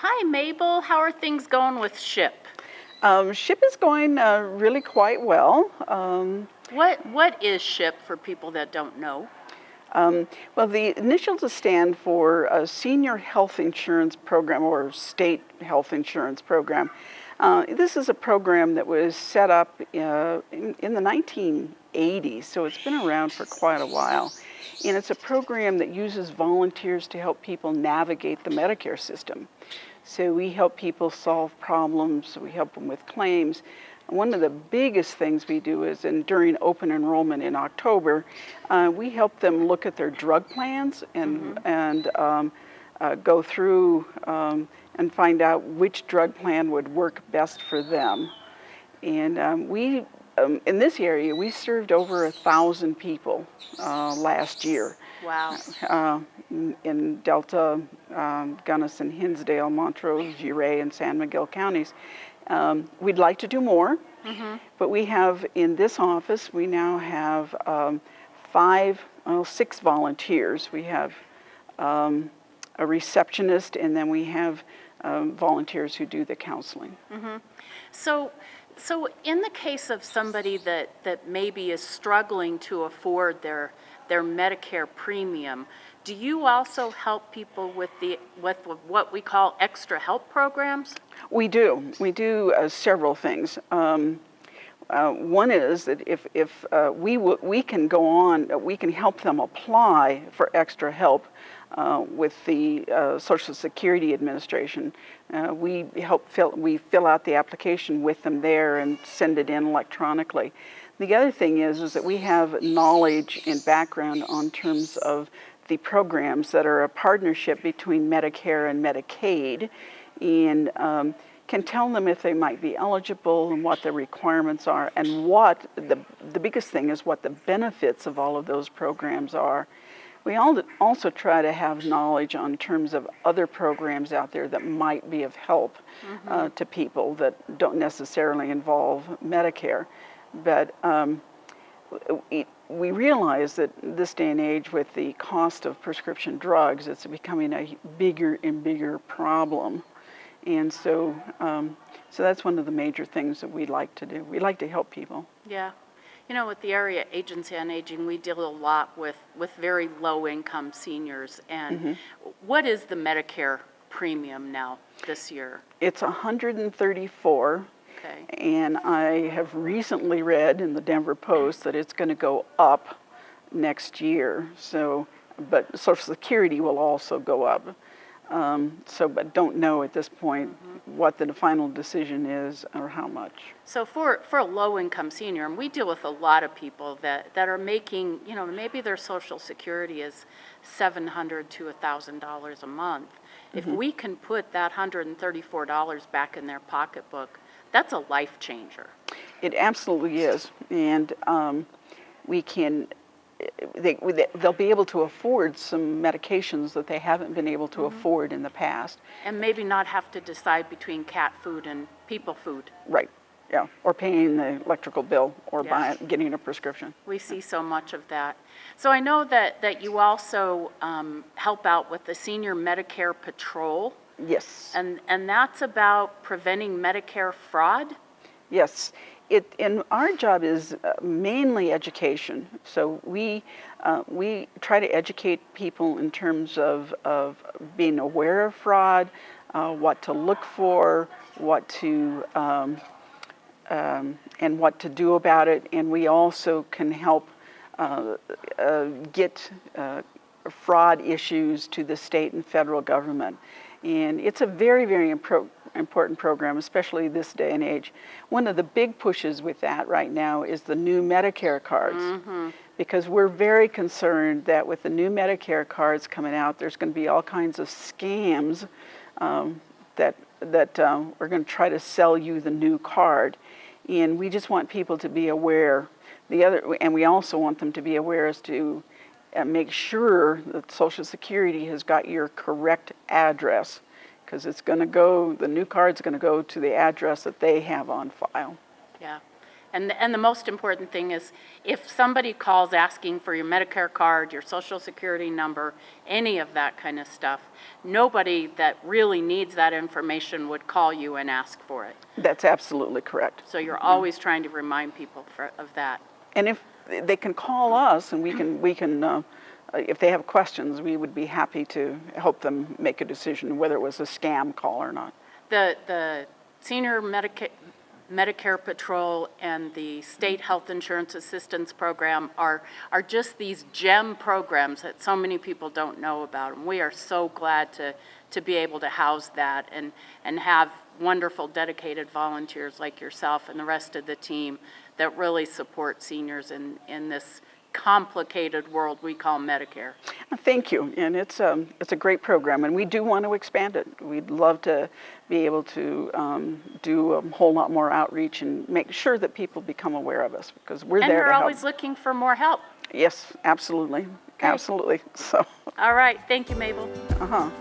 Hi, Mabel. How are things going with SHIP? SHIP is going really quite well. What is SHIP for people that don't know? Well, the initials stand for a Senior Health Insurance Program or State Health Insurance Program. This is a program that was set up in the 1980s, so it's been around for quite a while. And it's a program that uses volunteers to help people navigate the Medicare system. So we help people solve problems, we help them with claims. One of the biggest things we do is during open enrollment in October, we help them look at their drug plans and go through and find out which drug plan would work best for them. And in this area, we served over 1,000 people last year. Wow. In Delta, Gunnison, Hinsdale, Montrose, Giray, and San Miguel counties. We'd like to do more, but we have in this office, we now have 6 volunteers. We have a receptionist, and then we have volunteers who do the counseling. So in the case of somebody that maybe is struggling to afford their Medicare premium, do you also help people with what we call extra help programs? We do. We do several things. One is that if we can go on, we can help them apply for extra help with the Social Security Administration. We fill out the application with them there and send it in electronically. The other thing is that we have knowledge and background on terms of the programs that are a partnership between Medicare and Medicaid, and can tell them if they might be eligible and what the requirements are, and what the biggest thing is what the benefits of all of those programs are. We also try to have knowledge on terms of other programs out there that might be of help to people that don't necessarily involve Medicare. But we realize that this day and age, with the cost of prescription drugs, it's becoming a bigger and bigger problem. And so that's one of the major things that we like to do. We like to help people. Yeah. You know, with the area Agency on Aging, we deal a lot with very low-income seniors. And what is the Medicare premium now this year? It's $134. Okay. And I have recently read in the Denver Post that it's going to go up next year. So, but Social Security will also go up. But don't know at this point what the final decision is or how much. So for a low-income senior, and we deal with a lot of people that are making, you know, maybe their Social Security is $700 to $1,000 a month. If we can put that $134 back in their pocketbook, that's a life changer. It absolutely is, and we can. They'll be able to afford some medications that they haven't been able to afford in the past. And maybe not have to decide between cat food and people food. Right, yeah, or paying the electrical bill or getting a prescription. We see so much of that. So I know that you also help out with the Senior Medicare Patrol. Yes. And that's about preventing Medicare fraud? Yes. And our job is mainly education. So we try to educate people in terms of being aware of fraud, what to look for, what to and what to do about it. And we also can help get fraud issues to the state and federal government. And it's a very, very important program, especially this day and age. One of the big pushes with that right now is the new Medicare cards, because we're very concerned that with the new Medicare cards coming out, there's going to be all kinds of scams that are going to try to sell you the new card. And we just want people to be aware. And we also want them to be aware as to make sure that Social Security has got your correct address, because it's going to go, the new card's going to go to the address that they have on file. Yeah. And the most important thing is, if somebody calls asking for your Medicare card, your Social Security number, any of that kind of stuff, nobody that really needs that information would call you and ask for it. That's absolutely correct. So you're always trying to remind people of that. And if they can call us, and we can if they have questions, we would be happy to help them make a decision whether it was a scam call or not. The Senior Medicare Patrol and the State Health Insurance Assistance Program are just these gem programs that so many people don't know about. And we are so glad to be able to house that and have wonderful dedicated volunteers like yourself and the rest of the team that really support seniors in this complicated world we call Medicare. Thank you, and it's a great program, and we do want to expand it. We'd love to be able to do a whole lot more outreach and make sure that people become aware of us, because we're there to help. And we're always looking for more help. Yes, absolutely, absolutely. So. All right, thank you, Mabel. Uh-huh.